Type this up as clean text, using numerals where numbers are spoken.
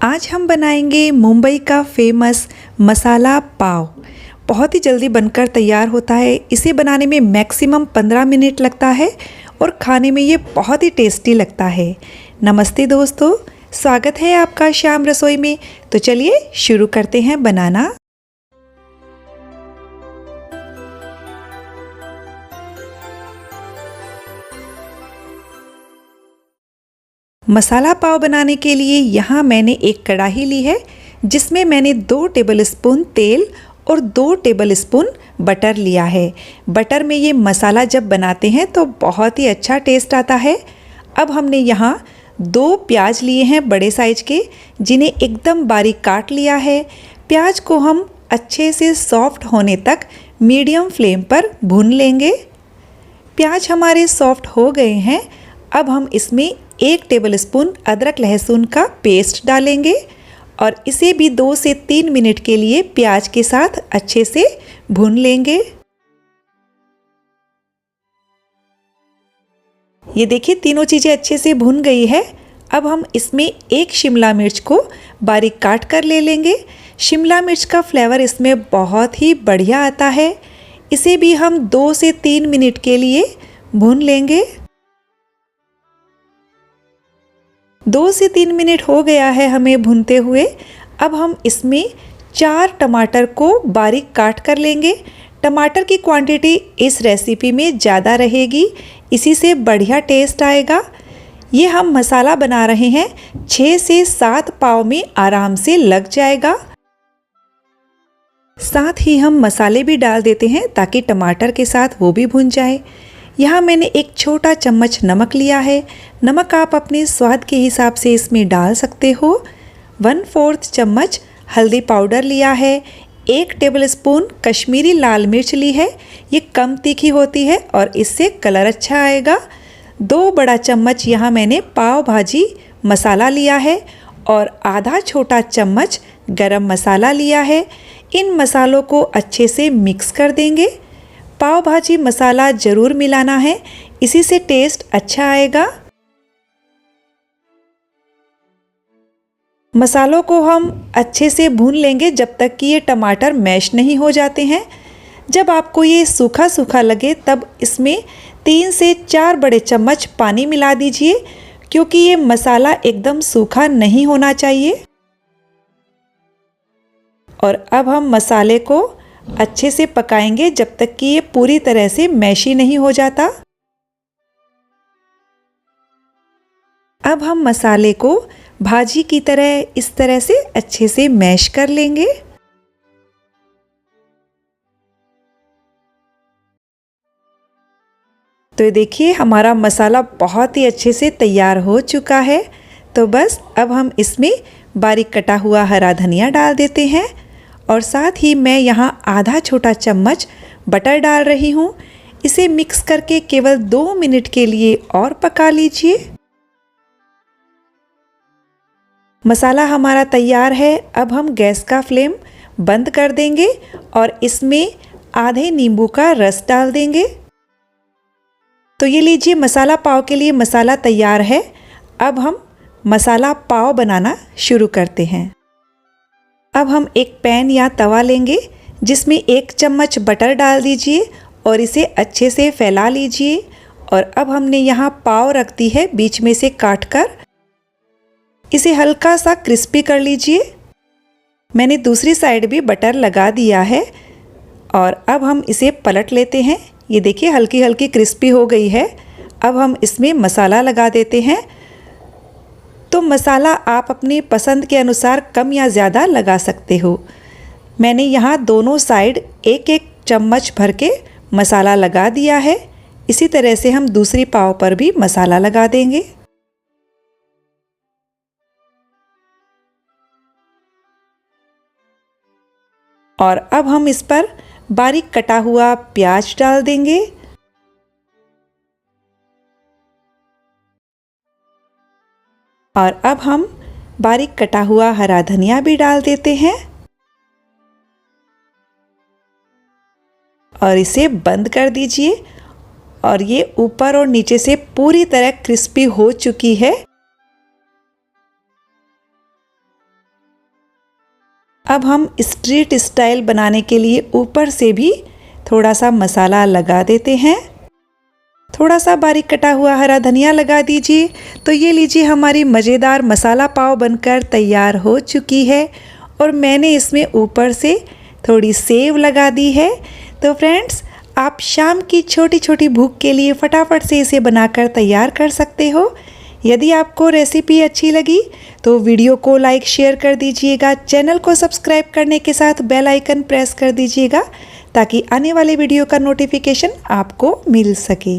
आज हम बनाएंगे मुंबई का फेमस मसाला पाव। बहुत ही जल्दी बनकर तैयार होता है। इसे बनाने में मैक्सिमम 15 मिनट लगता है और खाने में ये बहुत ही टेस्टी लगता है। नमस्ते दोस्तों, स्वागत है आपका श्याम रसोई में। तो चलिए शुरू करते हैं बनाना। मसाला पाव बनाने के लिए यहाँ मैंने एक कढ़ाई ली है जिसमें मैंने 2 टेबलस्पून तेल और 2 टेबलस्पून बटर लिया है। बटर में ये मसाला जब बनाते हैं तो बहुत ही अच्छा टेस्ट आता है। अब हमने यहाँ 2 प्याज लिए हैं बड़े साइज के, जिन्हें एकदम बारीक काट लिया है। प्याज को हम अच्छे से सॉफ्ट होने तक मीडियम फ्लेम पर भून लेंगे। प्याज हमारे सॉफ्ट हो गए हैं। अब हम इसमें 1 टेबलस्पून अदरक लहसुन का पेस्ट डालेंगे और इसे भी 2 से 3 मिनट के लिए प्याज के साथ अच्छे से भून लेंगे। ये देखिए तीनों चीज़ें अच्छे से भून गई है। अब हम इसमें 1 शिमला मिर्च को बारीक काट कर ले लेंगे। शिमला मिर्च का फ्लेवर इसमें बहुत ही बढ़िया आता है। इसे भी हम 2 से 3 मिनट के लिए भून लेंगे। 2 से 3 मिनट हो गया है हमें भूनते हुए। अब हम इसमें 4 टमाटर को बारीक काट कर लेंगे। टमाटर की क्वांटिटी इस रेसिपी में ज़्यादा रहेगी, इसी से बढ़िया टेस्ट आएगा। ये हम मसाला बना रहे हैं, 6 से 7 पाव में आराम से लग जाएगा। साथ ही हम मसाले भी डाल देते हैं ताकि टमाटर के साथ वो भी भुन जाए। यहाँ मैंने एक छोटा चम्मच नमक लिया है। नमक आप अपने स्वाद के हिसाब से इसमें डाल सकते हो। 1/4 चम्मच हल्दी पाउडर लिया है। 1 टेबलस्पून कश्मीरी लाल मिर्च ली है। ये कम तीखी होती है और इससे कलर अच्छा आएगा। 2 बड़ा चम्मच यहाँ मैंने पाव भाजी मसाला लिया है और आधा छोटा चम्मच गरम मसाला लिया है। इन मसालों को अच्छे से मिक्स कर देंगे। पाव भाजी मसाला ज़रूर मिलाना है, इसी से टेस्ट अच्छा आएगा। मसालों को हम अच्छे से भून लेंगे जब तक कि ये टमाटर मैश नहीं हो जाते हैं। जब आपको ये सूखा सूखा लगे तब इसमें 3 से 4 बड़े चम्मच पानी मिला दीजिए, क्योंकि ये मसाला एकदम सूखा नहीं होना चाहिए। और अब हम मसाले को अच्छे से पकाएंगे जब तक कि ये पूरी तरह से मैशी नहीं हो जाता। अब हम मसाले को भाजी की तरह इस तरह से अच्छे से मैश कर लेंगे। तो ये देखिए हमारा मसाला बहुत ही अच्छे से तैयार हो चुका है। तो बस अब हम इसमें बारीक कटा हुआ हरा धनिया डाल देते हैं और साथ ही मैं यहाँ आधा छोटा चम्मच बटर डाल रही हूँ। इसे मिक्स करके केवल 2 मिनट के लिए और पका लीजिए। मसाला हमारा तैयार है। अब हम गैस का फ्लेम बंद कर देंगे और इसमें आधे नींबू का रस डाल देंगे। तो ये लीजिए मसाला पाव के लिए मसाला तैयार है। अब हम मसाला पाव बनाना शुरू करते हैं। अब हम एक पैन या तवा लेंगे जिसमें 1 चम्मच बटर डाल दीजिए और इसे अच्छे से फैला लीजिए। और अब हमने यहाँ पाव रख दी है बीच में से काटकर। इसे हल्का सा क्रिस्पी कर लीजिए। मैंने दूसरी साइड भी बटर लगा दिया है और अब हम इसे पलट लेते हैं। ये देखिए हल्की हल्की क्रिस्पी हो गई है। अब हम इसमें मसाला लगा देते हैं। तो मसाला आप अपनी पसंद के अनुसार कम या ज़्यादा लगा सकते हो। मैंने यहाँ दोनों साइड 1-1 चम्मच भर के मसाला लगा दिया है। इसी तरह से हम दूसरी पाव पर भी मसाला लगा देंगे। और अब हम इस पर बारीक कटा हुआ प्याज डाल देंगे। और अब हम बारीक कटा हुआ हरा धनिया भी डाल देते हैं और इसे बंद कर दीजिए। और ये ऊपर और नीचे से पूरी तरह क्रिस्पी हो चुकी है। अब हम स्ट्रीट स्टाइल बनाने के लिए ऊपर से भी थोड़ा सा मसाला लगा देते हैं। थोड़ा सा बारीक कटा हुआ हरा धनिया लगा दीजिए। तो ये लीजिए, हमारी मज़ेदार मसाला पाव बनकर तैयार हो चुकी है और मैंने इसमें ऊपर से थोड़ी सेव लगा दी है। तो फ्रेंड्स, आप शाम की छोटी छोटी भूख के लिए फटाफट से इसे बनाकर तैयार कर सकते हो। यदि आपको रेसिपी अच्छी लगी तो वीडियो को लाइक शेयर कर दीजिएगा। चैनल को सब्सक्राइब करने के साथ बेल आइकन प्रेस कर दीजिएगा ताकि आने वाले वीडियो का नोटिफिकेशन आपको मिल सके।